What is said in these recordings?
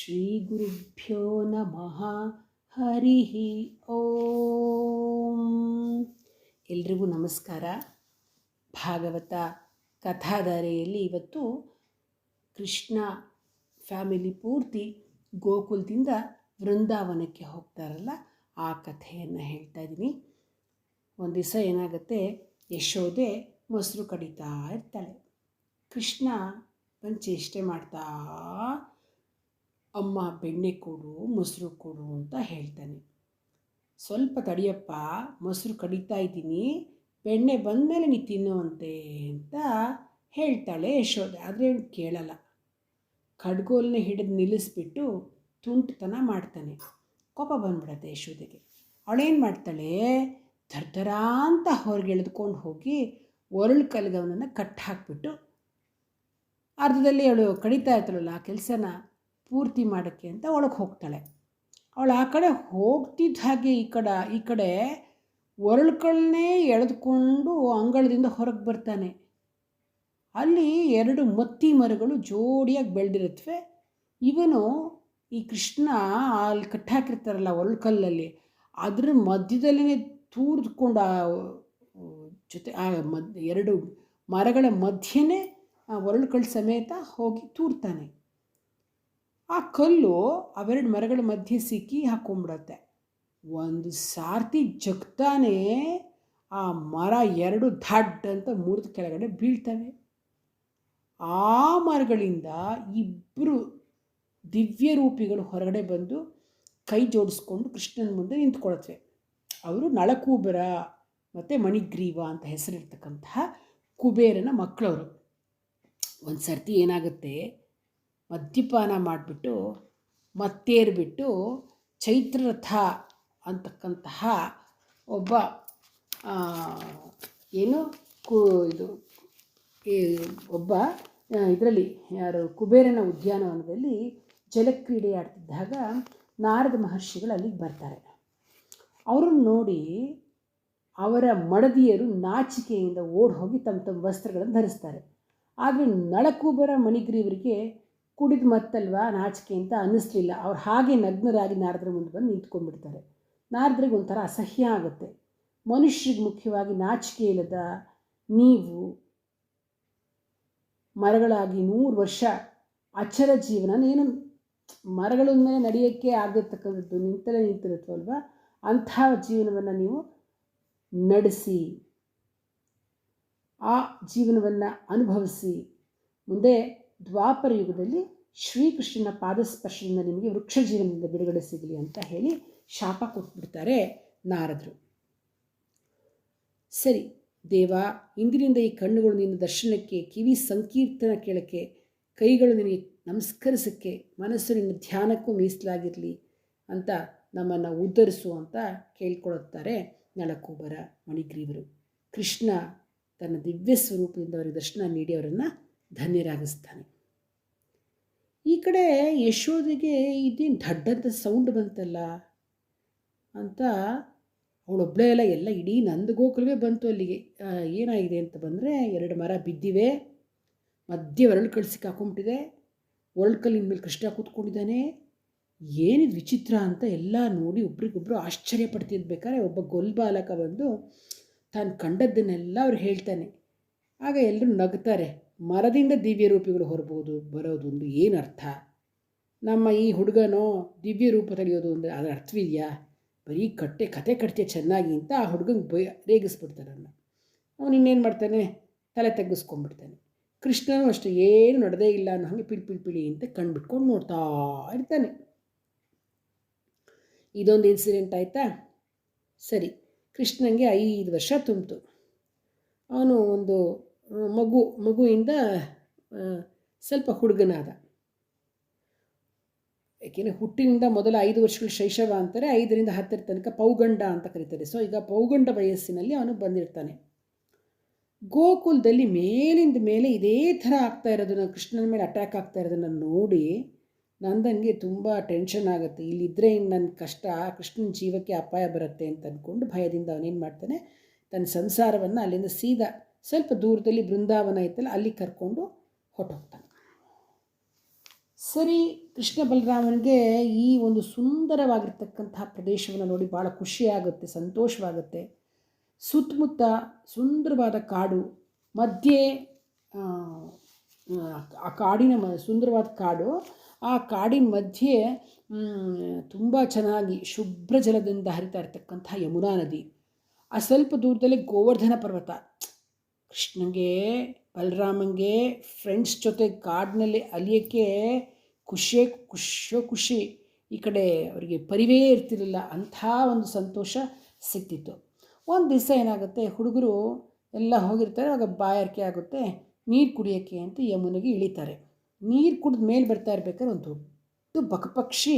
ಶ್ರೀ ಗುರುಭ್ಯೋ ನಮಃ. ಹರಿ ಓಂ. ಎಲ್ರಿಗೂ ನಮಸ್ಕಾರ. ಭಾಗವತ ಕಥಾಧಾರೆಯಲ್ಲಿ ಇವತ್ತು ಕೃಷ್ಣ ಫ್ಯಾಮಿಲಿ ಪೂರ್ತಿ ಗೋಕುಲದಿಂದ ವೃಂದಾವನಕ್ಕೆ ಹೋಗ್ತಾರಲ್ಲ, ಆ ಕಥೆಯನ್ನು ಹೇಳ್ತಾ ಇದ್ದೀನಿ. ಒಂದು ದಿವಸ ಏನಾಗುತ್ತೆ, ಯಶೋದೆ ಮೊಸರು ಕಡಿತಾ ಇರ್ತಾಳೆ. ಕೃಷ್ಣ ಬಂದು ಚೇಷ್ಟೆ ಮಾಡ್ತಾ, ಅಮ್ಮ ಬೆಣ್ಣೆ ಕೊಡು, ಮೊಸರು ಕೊಡು ಅಂತ ಹೇಳ್ತಾನೆ. ಸ್ವಲ್ಪ ತಡಿಯಪ್ಪ, ಮೊಸರು ಕಡಿತಾ ಇದ್ದೀನಿ, ಬೆಣ್ಣೆ ಬಂದಮೇಲೆ ನೀ ತಿನ್ನುವಂತೆ ಅಂತ ಹೇಳ್ತಾಳೆ ಯಶೋದೆ. ಆದರೆ ಅವನು ಕೇಳಲ್ಲ. ಖಡ್ಗೋಲನ್ನ ಹಿಡಿದು ನಿಲ್ಲಿಸ್ಬಿಟ್ಟು ತುಂಟತನ ಮಾಡ್ತಾನೆ. ಕೋಪ ಬಂದ್ಬಿಡತ್ತೆ ಯಶೋದೆಗೆ. ಅವಳೇನು ಮಾಡ್ತಾಳೆ, ಧರ್ಧರ ಅಂತ ಹೊರಗೆ ಎಳೆದುಕೊಂಡು ಹೋಗಿ ಒರಳು ಕಲ್ಗೆ ಅವನನ್ನು ಕಟ್ಟಿ ಹಾಕ್ಬಿಟ್ಟು ಅರ್ಧದಲ್ಲಿ ಅವಳು ಕಡಿತಾ ಇರ್ತಾಳಲ್ಲ, ಆ ಕೆಲಸನ ಪೂರ್ತಿ ಮಾಡೋಕ್ಕೆ ಅಂತ ಒಳಗೆ ಹೋಗ್ತಾಳೆ. ಅವಳು ಆ ಕಡೆ ಹೋಗ್ತಿದ್ದ ಹಾಗೆ ಈ ಕಡೆ ಒರಳುಗಳನ್ನೇ ಎಳೆದುಕೊಂಡು ಅಂಗಳದಿಂದ ಹೊರಗೆ ಬರ್ತಾನೆ. ಅಲ್ಲಿ 2 ಮತ್ತಿ ಮರಗಳು ಜೋಡಿಯಾಗಿ ಬೆಳೆದಿರುತ್ತವೆ. ಇವನು ಈ ಕೃಷ್ಣ ಅಲ್ಲಿ ಕಟ್ಟಾಕಿರ್ತಾರಲ್ಲ ಒರಳು ಕಲ್ಲಲ್ಲಿ, ಅದ್ರ ಮಧ್ಯದಲ್ಲೇ ತೂರ್ದುಕೊಂಡು ಜೊತೆ ಆ 2 ಮರಗಳ ಮಧ್ಯೆನೇ ಆ ಒರಳು ಕಲ್ಲು ಸಮೇತ ಹೋಗಿ ತೂರ್ತಾನೆ. ಆ ಕಲ್ಲು ಅವೆರಡು ಮರಗಳ ಮಧ್ಯೆ ಸಿಕ್ಕಿ ಹಾಕ್ಕೊಂಬಿಡತ್ತೆ. ಒಂದು ಸಾರ್ತಿ ಜಗ್ತಾನೆ ಆ ಮರ 2 ಧಡ್ ಅಂತ ಮುರಿದು ಕೆಳಗಡೆ ಬೀಳ್ತವೆ. ಆ ಮರಗಳಿಂದ 2 ದಿವ್ಯ ರೂಪಿಗಳು ಹೊರಗಡೆ ಬಂದು ಕೈ ಜೋಡಿಸ್ಕೊಂಡು ಕೃಷ್ಣನ ಮುಂದೆ ನಿಂತ್ಕೊಳ್ತವೆ. ಅವರು ನಳಕೂಬರ ಮತ್ತು ಮಣಿಗ್ರೀವ ಅಂತ ಹೆಸರಿರ್ತಕ್ಕಂತಹ ಕುಬೇರನ ಮಕ್ಕಳವರು. ಒಂದು ಸರ್ತಿ ಏನಾಗುತ್ತೆ, ಮದ್ಯಪಾನ ಮಾಡಿಬಿಟ್ಟು ಮತ್ತೇರಿಬಿಟ್ಟು ಚೈತ್ರರಥ ಅಂತಕ್ಕಂತಹ ಒಬ್ಬ ಒಬ್ಬ ಇದರಲ್ಲಿ ಯಾರು ಕುಬೇರನ ಉದ್ಯಾನವನದಲ್ಲಿ ಜಲಕ್ರೀಡೆ ಆಡ್ತಿದ್ದಾಗ ನಾರದ ಮಹರ್ಷಿಗಳು ಅಲ್ಲಿಗೆ ಬರ್ತಾರೆ. ಅವರನ್ನು ನೋಡಿ ಅವರ ಮಡದಿಯರು ನಾಚಿಕೆಯಿಂದ ಓಡಿ ಹೋಗಿ ತಮ್ಮ ವಸ್ತ್ರಗಳನ್ನು ಧರಿಸ್ತಾರೆ. ಆದರೆ ನಳಕೂಬರ ಮಣಿಗ್ರೀವರಿಗೆ ಕುಡಿದು ಮತ್ತಲ್ವಾ ನಾಚಿಕೆ ಅಂತ ಅನ್ನಿಸ್ಲಿಲ್ಲ. ಅವ್ರು ಹಾಗೆ ನಗ್ನರಾಗಿ ನಾರದರ ಮುಂದೆ ಬಂದು ನಿಂತ್ಕೊಂಡ್ಬಿಡ್ತಾರೆ. ನಾರದರಿಗೆ ಒಂಥರ ಅಸಹ್ಯ ಆಗುತ್ತೆ. ಮನುಷ್ಯರಿಗೆ ಮುಖ್ಯವಾಗಿ ನಾಚಿಕೆ ಇಲ್ಲದ ನೀವು ಮರಗಳಾಗಿ 100 ವರ್ಷ ಅಚರ ಜೀವನ, ಏನು ಮರಗಳ ಮೇಲೆ ನಡೆಯೋಕ್ಕೆ ಆಗಿರ್ತಕ್ಕಂಥದ್ದು ನಿಂತಲೇ ನಿಂತಿರುತ್ತಲ್ವ, ಅಂಥ ಜೀವನವನ್ನು ನೀವು ನಡೆಸಿ, ಆ ಜೀವನವನ್ನು ಅನುಭವಿಸಿ, ಮುಂದೆ ದ್ವಾಪರ ಯುಗದಲ್ಲಿ ಶ್ರೀಕೃಷ್ಣನ ಪಾದಸ್ಪರ್ಶದಿಂದ ನಿಮಗೆ ವೃಕ್ಷ ಜೀವನದಿಂದ ಬಿಡುಗಡೆ ಸಿಗಲಿ ಅಂತ ಹೇಳಿ ಶಾಪ ಕೊಟ್ಬಿಡ್ತಾರೆ ನಾರದರು. ಸರಿ ದೇವ, ಇಂದಿನಿಂದ ಈ ಕಣ್ಣುಗಳು ನಿನ್ನ ದರ್ಶನಕ್ಕೆ, ಕಿವಿ ಸಂಕೀರ್ತನ ಕೇಳಕ್ಕೆ, ಕೈಗಳು ನಿನಗೆ ನಮಸ್ಕರಿಸೋಕ್ಕೆ, ಮನಸ್ಸು ನಿನ್ನ ಧ್ಯಾನಕ್ಕೂ ಮೀಸಲಾಗಿರಲಿ ಅಂತ ನಮ್ಮನ್ನು ಉದ್ಧರಿಸು ಅಂತ ಕೇಳ್ಕೊಳ್ಳುತ್ತಾರೆ ನಳಕೂಬರ ಮಣಿಗ್ರೀವರು. ಕೃಷ್ಣ ತನ್ನ ದಿವ್ಯ ಸ್ವರೂಪದಿಂದ ಅವರಿಗೆ ದರ್ಶನ ನೀಡಿ ಅವರನ್ನು ಧನ್ಯರಾಗಿಸ್ತಾನೆ. ಈ ಕಡೆ ಯಶೋದೆಗೆ ಇದೇನು ಧಡ್ಡಂತ ಸೌಂಡ್ ಬಂತಲ್ಲ ಅಂತ ಅವಳೊಬ್ಬಳೇ ಎಲ್ಲ ಇಡೀ ನಂದು ಗೋಕುಲವೇ ಬಂತು ಅಲ್ಲಿಗೆ. ಏನಾಗಿದೆ ಅಂತ ಬಂದರೆ, 2 ಮರ ಬಿದ್ದಿವೆ, ಮಧ್ಯೆ ಒರಳು ಕಲ್ಲು ಸಿಕ್ಕಾಕೊಂಬಿಟ್ಟಿದೆ, ಒರಳು ಕಲ್ಲಿನ ಮೇಲೆ ಕೃಷ್ಣ ಕೂತ್ಕೊಂಡಿದ್ದಾನೆ. ಏನಿದು ವಿಚಿತ್ರ ಅಂತ ಎಲ್ಲ ನೋಡಿ ಒಬ್ರಿಗೊಬ್ರು ಆಶ್ಚರ್ಯ ಪಡ್ತಿರ್ಬೇಕಾದ್ರೆ ಒಬ್ಬ ಗೊಲ್ಬಾಲಕ ಬಂದು ತಾನು ಕಂಡದ್ದನ್ನೆಲ್ಲ ಅವ್ರು ಹೇಳ್ತಾನೆ. ಆಗ ಎಲ್ಲರೂ ನಗ್ತಾರೆ. ಮರದಿಂದ ದಿವ್ಯ ರೂಪಿಗಳು ಬರೋದು ಒಂದು ಏನು ಅರ್ಥ? ನಮ್ಮ ಈ ಹುಡುಗನೋ ದಿವ್ಯ ರೂಪ ತೆಗೆಯೋದು ಅಂದರೆ ಅದರ ಅರ್ಥವಿದೆಯಾ? ಬರೀ ಕತೆ ಕಟ್ತೀಯ ಚೆನ್ನಾಗಿ ಅಂತ ಆ ಹುಡುಗಂಗೆ ರೇಗಿಸ್ಬಿಡ್ತಾರೆ. ಅವನು ಇನ್ನೇನು ಮಾಡ್ತಾನೆ, ತಲೆ ತೆಗೆಸ್ಕೊಂಡ್ಬಿಡ್ತಾನೆ. ಕೃಷ್ಣನೂ ಅಷ್ಟೇ ಏನು ನಡೆದೇ ಇಲ್ಲ ಅನ್ನೋ ಹಾಗೆ ಪಿಳಿ ಅಂತ ಕಣ್ಬಿಟ್ಕೊಂಡು ನೋಡ್ತಾ ಇರ್ತಾನೆ. ಇದೊಂದು ಇನ್ಸಿಡೆಂಟ್ ಆಯಿತಾ. ಸರಿ, ಕೃಷ್ಣನಿಗೆ 5 ವರ್ಷ ತುಂಬಿತು. ಅವನು ಒಂದು ಮಗುವಿಂದ ಸ್ವಲ್ಪ ಹುಡುಗನಾದ. ಏಕೆಂದರೆ ಹುಟ್ಟಿನಿಂದ ಮೊದಲ 5 ವರ್ಷಗಳು ಶೈಶವ ಅಂತಾರೆ, 5ರಿಂದ 10 ತನಕ ಪೌಗಂಡ ಅಂತ ಕರೀತಾರೆ. ಸೊ ಈಗ ಪೌಗಂಡ ವಯಸ್ಸಿನಲ್ಲಿ ಅವನು ಬಂದಿರ್ತಾನೆ. ಗೋಕುಲದಲ್ಲಿ ಮೇಲಿಂದ ಮೇಲೆ ಇದೇ ಥರ ಆಗ್ತಾ ಇರೋದನ್ನು, ಕೃಷ್ಣನ ಮೇಲೆ ಅಟ್ಯಾಕ್ ಆಗ್ತಾ ಇರೋದನ್ನು ನೋಡಿ ನಂದನಿಗೆ ತುಂಬ ಟೆನ್ಷನ್ ಆಗುತ್ತೆ. ಇಲ್ಲಿದ್ದರೆ ಇನ್ನು ನನ್ನ ಕಷ್ಟ, ಕೃಷ್ಣನ ಜೀವಕ್ಕೆ ಅಪಾಯ ಬರುತ್ತೆ ಅಂತ ಅಂದ್ಕೊಂಡು ಭಯದಿಂದ ಅವನೇನು ಮಾಡ್ತಾನೆ, ತನ್ನ ಸಂಸಾರವನ್ನು ಅಲ್ಲಿಂದ ಸೀದಾ ಸ್ವಲ್ಪ ದೂರದಲ್ಲಿ ಬೃಂದಾವನ ಇತ್ತಲ್ಲ ಅಲ್ಲಿ ಕರ್ಕೊಂಡು ಹೊರಟೋಗ್ತಾನೆ. ಸರಿ, ಕೃಷ್ಣ ಬಲರಾಮನಿಗೆ ಈ ಒಂದು ಸುಂದರವಾಗಿರ್ತಕ್ಕಂಥ ಪ್ರದೇಶವನ್ನು ನೋಡಿ ಭಾಳ ಖುಷಿಯಾಗುತ್ತೆ, ಸಂತೋಷವಾಗುತ್ತೆ. ಸುತ್ತಮುತ್ತ ಸುಂದರವಾದ ಕಾಡು, ಮಧ್ಯೆ ಆ ಕಾಡಿನ ಸುಂದರವಾದ ಕಾಡು, ಆ ಕಾಡಿನ ಮಧ್ಯೆ ತುಂಬ ಚೆನ್ನಾಗಿ ಶುಭ್ರ ಜಲದಿಂದ ಹರಿತಾ ಇರ್ತಕ್ಕಂಥ ಯಮುನಾ ನದಿ. ಆ ಸ್ವಲ್ಪ ದೂರದಲ್ಲಿ ಗೋವರ್ಧನ ಪರ್ವತ. ಕೃಷ್ಣಂಗೆ ಬಲರಾಮಂಗೆ ಫ್ರೆಂಡ್ಸ್ ಜೊತೆ ಕಾಡಿನಲ್ಲಿ ಅಲಿಯೋಕ್ಕೆ ಖುಷಿ. ಈ ಕಡೆ ಅವರಿಗೆ ಪರಿವೇ ಇರ್ತಿರಲಿಲ್ಲ, ಅಂಥ ಒಂದು ಸಂತೋಷ ಸಿಗ್ತಿತ್ತು. ಒಂದು ದಿವಸ ಏನಾಗುತ್ತೆ, ಹುಡುಗರು ಎಲ್ಲ ಹೋಗಿರ್ತಾರೆ, ಆವಾಗ ಬಾಯಾರಿಕೆ ಆಗುತ್ತೆ, ನೀರು ಕುಡಿಯೋಕ್ಕೆ ಅಂತ ಯಮುನೆಗೆ ಇಳಿತಾರೆ. ನೀರು ಕುಡಿದ ಮೇಲೆ ಬರ್ತಾ ಇರ್ಬೇಕಾದ್ರೆ ಒಂದು ದೊಡ್ಡ ಬಕಪಕ್ಷಿ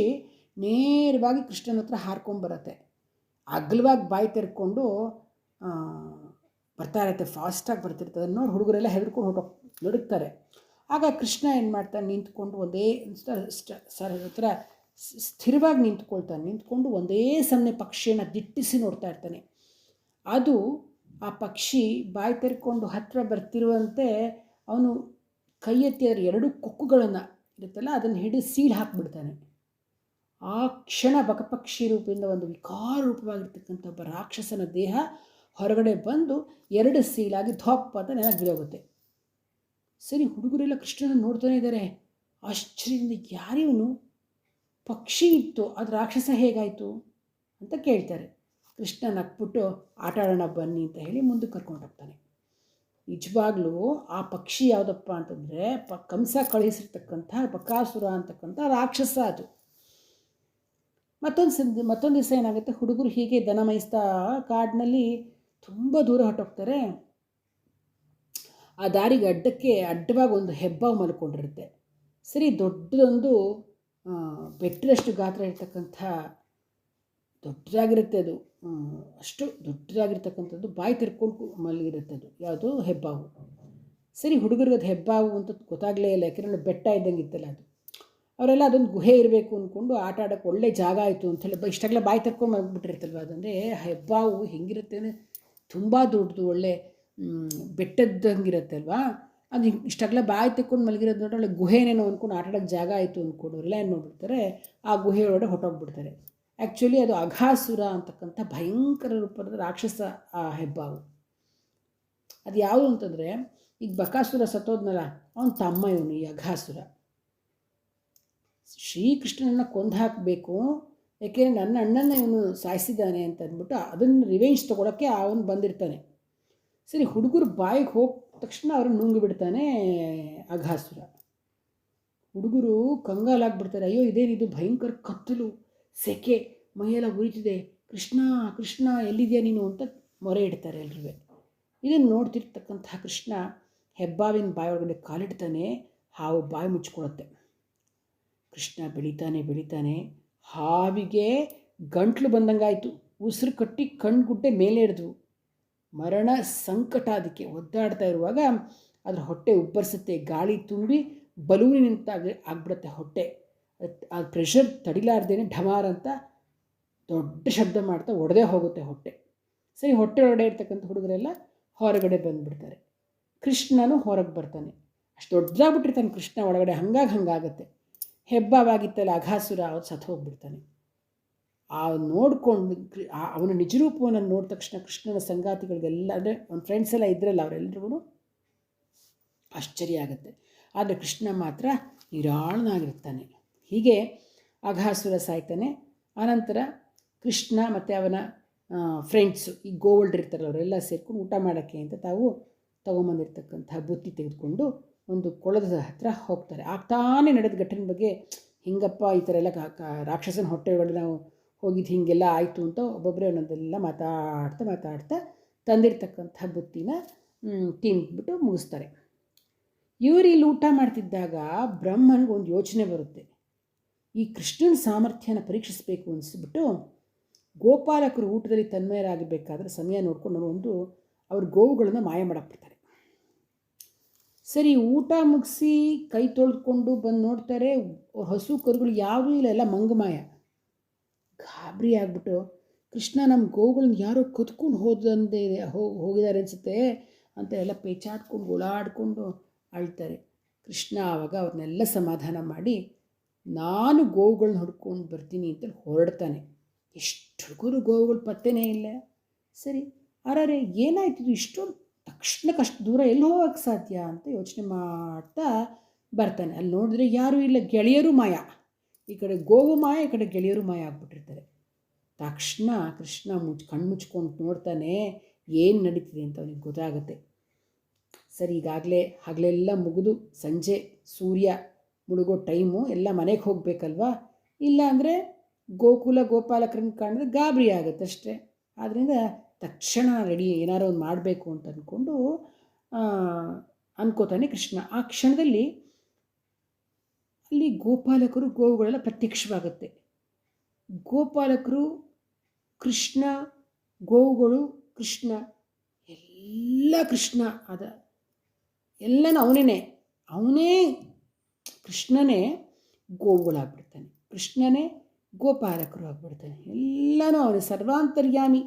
ನೇರವಾಗಿ ಕೃಷ್ಣನ ಹತ್ರ ಹಾರ್ಕೊಂಬರತ್ತೆ. ಅಗಲವಾಗಿ ಬಾಯಿ ತೆರ್ಕೊಂಡು ಬರ್ತಾ ಇರತ್ತೆ, ಫಾಸ್ಟಾಗಿ ಬರ್ತಿರ್ತದೆ. ನೋಡಿ ಹುಡುಗರೆಲ್ಲ ಹೆದರ್ಕೊಂಡು ನಡುಕ್ತಾರೆ. ಆಗ ಕೃಷ್ಣ ಏನು ಮಾಡ್ತಾನೆ, ನಿಂತ್ಕೊಂಡು ಒಂದೇ ಹತ್ರ ಸ್ಥಿರವಾಗಿ ನಿಂತ್ಕೊಂಡು ಒಂದೇ ಸಮನೆ ಪಕ್ಷಿಯನ್ನು ದಿಟ್ಟಿಸಿ ನೋಡ್ತಾ ಇರ್ತಾನೆ. ಅದು ಆ ಪಕ್ಷಿ ಬಾಯಿ ತೆರ್ಕೊಂಡು ಹತ್ತಿರ ಬರ್ತಿರುವಂತೆ ಅವನು ಕೈ ಎತ್ತಿ ಅದರ ಎರಡು ಕೊಕ್ಕುಗಳನ್ನು ಇರುತ್ತಲ್ಲ ಅದನ್ನು ಹಿಡಿದು ಸೀಳು ಹಾಕಿಬಿಡ್ತಾನೆ. ಆ ಕ್ಷಣ ಬಕಪಕ್ಷಿ ರೂಪದಿಂದ ಒಂದು ವಿಕಾರ ರೂಪವಾಗಿರ್ತಕ್ಕಂಥ ಒಬ್ಬ ರಾಕ್ಷಸನ ದೇಹ ಹೊರಗಡೆ ಬಂದು ಎರಡು ಸೀಳಾಗಿ ಧೋಪ್ ಅಂತ ನೆನಪು ಬಿಡೋಗುತ್ತೆ. ಸರಿ, ಹುಡುಗರೆಲ್ಲ ಕೃಷ್ಣನ ನೋಡ್ತಾನೆ ಇದ್ದಾರೆ. ಆಶ್ಚರ್ಯದಿಂದ ಯಾರಿವನು, ಪಕ್ಷಿ ಇತ್ತು, ಅದು ರಾಕ್ಷಸ ಹೇಗಾಯಿತು ಅಂತ ಕೇಳ್ತಾರೆ. ಕೃಷ್ಣ ನಕ್ಬಿಟ್ಟು ಆಟ ಆಡೋಣ ಬನ್ನಿ ಅಂತ ಹೇಳಿ ಮುಂದಕ್ಕೆ ಕರ್ಕೊಂಡು ಹೋಗ್ತಾನೆ. ನಿಜವಾಗ್ಲೂ ಆ ಪಕ್ಷಿ ಯಾವುದಪ್ಪ ಅಂತಂದರೆ ಕಂಸ ಕಳಿಸಿರ್ತಕ್ಕಂಥ ಬಕಾಸುರ ಅಂತಕ್ಕಂಥ ರಾಕ್ಷಸ ಅದು. ಮತ್ತೊಂದು ದಿವಸ ಏನಾಗುತ್ತೆ, ಹುಡುಗರು ಹೀಗೆ ದನ ಮೇಯಿಸ್ತಾ ಕಾಡಿನಲ್ಲಿ ತುಂಬ ದೂರ ಹೊರಟೋಗ್ತಾರೆ. ಆ ದಾರಿಗೆ ಅಡ್ಡವಾಗಿ ಒಂದು ಹೆಬ್ಬಾವು ಮಲ್ಕೊಂಡಿರುತ್ತೆ. ಸರಿ, ದೊಡ್ಡದೊಂದು ಬೆಟ್ಟದಷ್ಟು ಗಾತ್ರ ಇರ್ತಕ್ಕಂಥ ದೊಡ್ಡದಾಗಿರುತ್ತೆ ಅದು, ಅಷ್ಟು ದೊಡ್ಡದಾಗಿರ್ತಕ್ಕಂಥದ್ದು, ಬಾಯಿ ತೆರ್ಕೊಂಡು ಮಲಗಿರುತ್ತೆ ಅದು. ಯಾವುದು, ಹೆಬ್ಬಾವು. ಸರಿ, ಹುಡುಗರಿಗೆ ಅದು ಹೆಬ್ಬಾವು ಅಂತ ಗೊತ್ತಾಗಲೇ ಇಲ್ಲ, ಯಾಕೆಂದರೆ ಬೆಟ್ಟ ಇದ್ದಂಗೆ ಇತ್ತಲ್ಲ ಅದು. ಅವರೆಲ್ಲ ಅದೊಂದು ಗುಹೆ ಇರಬೇಕು ಅಂದ್ಕೊಂಡು ಆಟ ಆಡೋಕ್ಕೆ ಒಳ್ಳೆ ಜಾಗ ಆಯಿತು ಅಂಥೇಳಿ ಇಷ್ಟಾಗಲೇ ಬಾಯಿ ತೆರ್ಕೊಂಡು ಮಲಗಿಬಿಟ್ಟಿರ್ತಲ್ವ. ಅದಂದರೆ ಹೆಬ್ಬಾವು ಹೆಂಗಿರುತ್ತೆ ಅಂದರೆ ತುಂಬ ದೊಡ್ಡದು, ಒಳ್ಳೆ ಬೆಟ್ಟದಂಗಿರುತ್ತೆ ಅಲ್ವಾ. ಅದು ಇಷ್ಟಾಗಲೇ ಬಾಯಿ ತೆಕ್ಕೊಂಡು ಮಲಗಿರೋದು ನೋಡಿ ಒಳ್ಳೆ ಗುಹೆನೇನೋ ಅಂದ್ಕೊಂಡು ಆಟ ಆಡೋಕ್ಕೆ ಜಾಗ ಆಯಿತು ಅಂದ್ಕೊಂಡು ಅವರೆಲ್ಲ ಏನು ಮಾಡಿಬಿಡ್ತಾರೆ, ಆ ಗುಹೆಯೊಳಗಡೆ ಹೊಟ್ಟೋಗ್ಬಿಡ್ತಾರೆ. ಆ್ಯಕ್ಚುಲಿ ಅದು ಅಘಾಸುರ ಅಂತಕ್ಕಂಥ ಭಯಂಕರ ರೂಪದ ರಾಕ್ಷಸ ಆ ಹೆಬ್ಬಾವು. ಅದು ಯಾವುದು ಅಂತಂದರೆ, ಈಗ ಬಕಾಸುರ ಸತ್ತೋದ್ನಲ್ಲ, ಅವನ ತಮ್ಮ ಇವನು ಈ ಅಘಾಸುರ. ಶ್ರೀಕೃಷ್ಣನನ್ನು ಕೊಂದು ಹಾಕಬೇಕು, ಯಾಕೆಂದರೆ ನನ್ನ ಅಣ್ಣನ ಇವನು ಸಾಯಿಸಿದ್ದಾನೆ ಅಂತ ಅಂದ್ಬಿಟ್ಟು ಅದನ್ನು ರಿವೆಂಜ್ ತೊಗೊಳಕ್ಕೆ ಅವನು ಬಂದಿರ್ತಾನೆ. ಸರಿ, ಹುಡುಗರು ಬಾಯಿಗೆ ಹೋದ ತಕ್ಷಣ ಅವ್ರನ್ನ ನುಂಗಿಬಿಡ್ತಾನೆ ಅಘಾಸುರ. ಹುಡುಗರು ಕಂಗಾಲಾಗ್ಬಿಡ್ತಾರೆ. ಅಯ್ಯೋ, ಇದೇನಿದು ಭಯಂಕರ ಕತ್ತಲು, ಸೆಕೆ, ಮೈಯೆಲ್ಲ ಉರಿತಿದೆ, ಕೃಷ್ಣ ಕೃಷ್ಣ ಎಲ್ಲಿದೆಯಾ ನೀನು ಅಂತ ಮೊರೆ ಇಡ್ತಾರೆ ಎಲ್ರೂ. ಇದನ್ನು ನೋಡ್ತಿರ್ತಕ್ಕಂಥ ಕೃಷ್ಣ ಹೆಬ್ಬಾವಿನ ಬಾಯೊಳಗಡೆ ಕಾಲಿಡ್ತಾನೆ. ಹಾವು ಬಾಯಿ ಮುಚ್ಕೊಳ್ಳುತ್ತೆ. ಕೃಷ್ಣ ಬೆಳಿತಾನೆ. ಹಾವಿಗೆ ಗಂಟ್ಲು ಬಂದಂಗಾಯಿತು, ಉಸಿರು ಕಟ್ಟಿ ಕಣ್ಗುಡ್ಡೆ ಮೇಲೆ ಹಿಡಿದ್ವು. ಮರಣ ಸಂಕಟ ಅದಕ್ಕೆ. ಒದ್ದಾಡ್ತಾ ಇರುವಾಗ ಅದರ ಹೊಟ್ಟೆ ಉಬ್ಬರಿಸುತ್ತೆ, ಗಾಳಿ ತುಂಬಿ ಬಲೂನಿನಂತಾಗಿ ಆಗ್ಬಿಡುತ್ತೆ ಹೊಟ್ಟೆ. ಆ ಪ್ರೆಷರ್ ತಡಿಲಾರ್ದೇನೆ ಢಮಾರ್ ಅಂತ ದೊಡ್ಡ ಶಬ್ದ ಮಾಡ್ತಾ ಒಡೆದೇ ಹೋಗುತ್ತೆ ಹೊಟ್ಟೆ. ಸರಿ, ಹೊಟ್ಟೆ ಒಳಗಡೆ ಇರ್ತಕ್ಕಂಥ ಹುಡುಗರೆಲ್ಲ ಹೊರಗಡೆ ಬಂದುಬಿಡ್ತಾರೆ. ಕೃಷ್ಣನೂ ಹೊರಗೆ ಬರ್ತಾನೆ. ಅಷ್ಟು ದೊಡ್ಡದಾಗ್ಬಿಟ್ಟಿರ್ತಾನೆ ಕೃಷ್ಣ ಒಳಗಡೆ, ಹಂಗಾಗತ್ತೆ. ಹೆಬ್ಬಾವಾಗಿತ್ತಲ್ಲ ಅಘಾಸುರ, ಅವ್ರು ಸತ್ತು ಹೋಗ್ಬಿಡ್ತಾನೆ. ಆ ನೋಡಿಕೊಂಡು ಅವನ ನಿಜರೂಪವನ್ನು ನೋಡಿದ ತಕ್ಷಣ ಕೃಷ್ಣನ ಸಂಗಾತಿಗಳಿಗೆಲ್ಲ, ಅಂದರೆ ಅವನ ಫ್ರೆಂಡ್ಸ್ ಎಲ್ಲ ಇದ್ರಲ್ಲ, ಅವರೆಲ್ಲರಿಗೂ ಆಶ್ಚರ್ಯ ಆಗುತ್ತೆ. ಆದರೆ ಕೃಷ್ಣ ಮಾತ್ರ ನಿರಾಳನಾಗಿರ್ತಾನೆ. ಹೀಗೆ ಅಘಾಸುರ ಸಾಯ್ತಾನೆ. ಆನಂತರ ಕೃಷ್ಣ ಮತ್ತು ಅವನ ಫ್ರೆಂಡ್ಸು, ಈ ಗೋವಲ್ಡ್ರಿರ್ತಾರಲ್ಲ, ಅವರೆಲ್ಲ ಸೇರ್ಕೊಂಡು ಊಟ ಮಾಡೋಕ್ಕೆ ಅಂತ ತಾವು ತೊಗೊಂಬಂದಿರ್ತಕ್ಕಂಥ ಬುತ್ತಿ ತೆಗೆದುಕೊಂಡು ಒಂದು ಕೊಳದ ಹತ್ರ ಹೋಗ್ತಾರೆ. ಆಗ್ತಾನೆ ನಡೆದ ಘಟನೆ ಬಗ್ಗೆ, ಹಿಂಗಪ್ಪ ಈ ಥರ ಎಲ್ಲ ರಾಕ್ಷಸನ ಹೊಟ್ಟೆ ಒಳಗಡೆ ನಾವು ಹೋಗಿದ್ದು ಹೀಗೆಲ್ಲ ಆಯಿತು ಅಂತ ಒಬ್ಬೊಬ್ಬರೇ ಒಂದೊಂದೆಲ್ಲ ಮಾತಾಡ್ತಾ ತಂದಿರ್ತಕ್ಕಂಥ ಬುತ್ತಿನ ತಿಂದ್ಬಿಟ್ಟು ಮುಗಿಸ್ತಾರೆ. ಇವರು ಇಲ್ಲಿ ಊಟ ಮಾಡ್ತಿದ್ದಾಗ ಬ್ರಹ್ಮನಿಗೆ ಒಂದು ಯೋಚನೆ ಬರುತ್ತೆ. ಈ ಕೃಷ್ಣನ ಸಾಮರ್ಥ್ಯನ ಪರೀಕ್ಷಿಸಬೇಕು ಅನಿಸ್ಬಿಟ್ಟು ಗೋಪಾಲಕರು ಊಟದಲ್ಲಿ ತನ್ಮಯರಾಗಬೇಕಾದ್ರೆ ಸಮಯ ನೋಡ್ಕೊಂಡು ಅವ್ರ ಗೋವುಗಳನ್ನು ಮಾಯ ಮಾಡಾಕ್ಬಿಡ್ತಾರೆ. ಸರಿ, ಊಟ ಮುಗಿಸಿ ಕೈ ತೊಳೆದುಕೊಂಡು ಬಂದು ನೋಡ್ತಾರೆ, ಹಸು ಕರುಗಳು ಯಾವುದೂ ಇಲ್ಲ, ಎಲ್ಲ ಮಂಗಮಾಯ. ಗಾಬರಿ ಆಗಿಬಿಟ್ಟು, ಕೃಷ್ಣ ನಮ್ಮ ಗೋವುಗಳನ್ನ ಯಾರೋ ಕದ್ಕೊಂಡು ಹೋಗಿದ್ದಾರೆ ಅನಿಸುತ್ತೆ ಅಂತ ಎಲ್ಲ ಪೇಚಾಡ್ಕೊಂಡು ಓಡಾಡಿಕೊಂಡು ಅಳ್ತಾರೆ. ಕೃಷ್ಣ ಆವಾಗ ಅವ್ರನ್ನೆಲ್ಲ ಸಮಾಧಾನ ಮಾಡಿ ನಾನು ಗೋವುಗಳನ್ನ ಹುಡ್ಕೊಂಡು ಬರ್ತೀನಿ ಅಂತ ಹೊರಡ್ತಾನೆ. ಎಷ್ಟು ಹುಡುಗರು ಗೋವುಗಳು ಪತ್ತೆನೇ ಇಲ್ಲ. ಸರಿ, ಅರೆ ಏನಾಯ್ತಿದು ಇಷ್ಟೊಂದು ತಕ್ಷಣಕ್ಕಷ್ಟು ದೂರ ಎಲ್ಲಿ ಹೋಗೋಕ್ಕೆ ಸಾಧ್ಯ ಅಂತ ಯೋಚನೆ ಮಾಡ್ತಾ ಬರ್ತಾನೆ. ಅಲ್ಲಿ ನೋಡಿದ್ರೆ ಯಾರೂ ಇಲ್ಲ, ಗೆಳೆಯರು ಮಾಯ. ಈ ಕಡೆ ಗೋವು ಮಾಯ, ಈ ಕಡೆ ಗೆಳೆಯರು ಮಾಯ ಆಗ್ಬಿಟ್ಟಿರ್ತಾರೆ. ತಕ್ಷಣ ಕೃಷ್ಣ ಕಣ್ಣು ಮುಚ್ಕೊಂಡು ನೋಡ್ತಾನೆ, ಏನು ನಡೀತಿದೆ ಅಂತ ಅವನಿಗೆ ಗೊತ್ತಾಗುತ್ತೆ. ಸರಿ, ಈಗಾಗಲೇ ಹಗಲೆಲ್ಲ ಮುಗಿದು ಸಂಜೆ ಸೂರ್ಯ ಮುಳುಗೋ ಟೈಮು, ಎಲ್ಲ ಮನೆಗೆ ಹೋಗಬೇಕಲ್ವಾ. ಇಲ್ಲ ಅಂದರೆ ಗೋಕುಲ ಗೋಪಾಲಕರನ್ನು ಕಾಣಿದ್ರೆ ಗಾಬರಿ ಆಗುತ್ತೆ ಅಷ್ಟೇ. ಆದ್ದರಿಂದ ತಕ್ಷಣ ರೆಡಿ ಏನಾರು ಒಂದು ಮಾಡಬೇಕು ಅಂತ ಅಂದ್ಕೊಂಡು ಅನ್ಕೋತಾನೆ ಕೃಷ್ಣ. ಆ ಕ್ಷಣದಲ್ಲಿ ಅಲ್ಲಿ ಗೋಪಾಲಕರು ಗೋವುಗಳೆಲ್ಲ ಪ್ರತ್ಯಕ್ಷವಾಗುತ್ತೆ. ಗೋಪಾಲಕರು ಕೃಷ್ಣ, ಗೋವುಗಳು ಕೃಷ್ಣ, ಎಲ್ಲ ಕೃಷ್ಣ ಅದ ಎಲ್ಲನೂ ಅವನೇ ಕೃಷ್ಣನೇ ಗೋವುಗಳಾಗ್ಬಿಡ್ತಾನೆ, ಕೃಷ್ಣನೇ ಗೋಪಾಲಕರು ಆಗ್ಬಿಡ್ತಾನೆ. ಎಲ್ಲನೂ ಅವನೇ ಸರ್ವಾಂತರ್ಯಾಮಿ,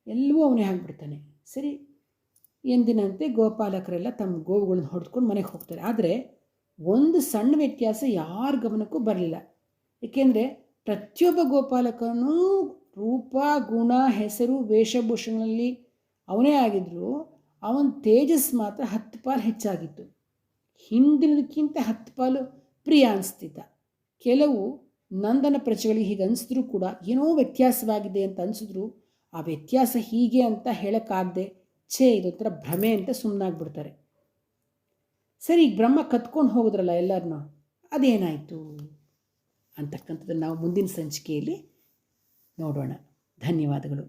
ಎಲ್ಲವೂ ಅವನೇ ಆಗಿಬಿಡ್ತಾನೆ. ಸರಿ, ಎಂದಿನಂತೆ ಗೋಪಾಲಕರೆಲ್ಲ ತಮ್ಮ ಗೋವುಗಳನ್ನ ಹೊಡೆದುಕೊಂಡು ಮನೆಗೆ ಹೋಗ್ತಾರೆ. ಆದರೆ ಒಂದು ಸಣ್ಣ ವ್ಯತ್ಯಾಸ ಯಾರ ಗಮನಕ್ಕೂ ಬರಲಿಲ್ಲ. ಏಕೆಂದರೆ ಪ್ರತಿಯೊಬ್ಬ ಗೋಪಾಲಕನೂ ರೂಪ, ಗುಣ, ಹೆಸರು, ವೇಷಭೂಷಣಗಳಲ್ಲಿ ಅವನೇ ಆಗಿದ್ದರೂ ಅವನ ತೇಜಸ್ ಮಾತ್ರ 10 ಪಾಲು ಹೆಚ್ಚಾಗಿತ್ತು. ಹಿಂದಿನದಕ್ಕಿಂತ 10 ಪಾಲು ಪ್ರಿಯ ಅನಿಸ್ತಿದ್ದ. ಕೆಲವು ನಂದನ ಪ್ರಜೆಗಳಿಗೆ ಹೀಗೆ ಅನಿಸಿದ್ರೂ ಕೂಡ ಏನೋ ವ್ಯತ್ಯಾಸವಾಗಿದೆ ಅಂತ ಅನಿಸಿದ್ರು ಆ ವ್ಯತ್ಯಾಸ ಹೀಗೆ ಅಂತ ಹೇಳೋಕ್ಕಾಗದೆ ಇದೊಂಥರ ಭ್ರಮೆ ಅಂತ ಸುಮ್ಮನಾಗ್ಬಿಡ್ತಾರೆ. ಸರಿ, ಈಗ ಬ್ರಹ್ಮ ಕತ್ಕೊಂಡು ಹೋಗಿದ್ರಲ್ಲ ಎಲ್ಲರನ್ನೂ, ಅದೇನಾಯಿತು ಅಂತಕ್ಕಂಥದ್ದನ್ನು ನಾವು ಮುಂದಿನ ಸಂಚಿಕೆಯಲ್ಲಿ ನೋಡೋಣ. ಧನ್ಯವಾದಗಳು.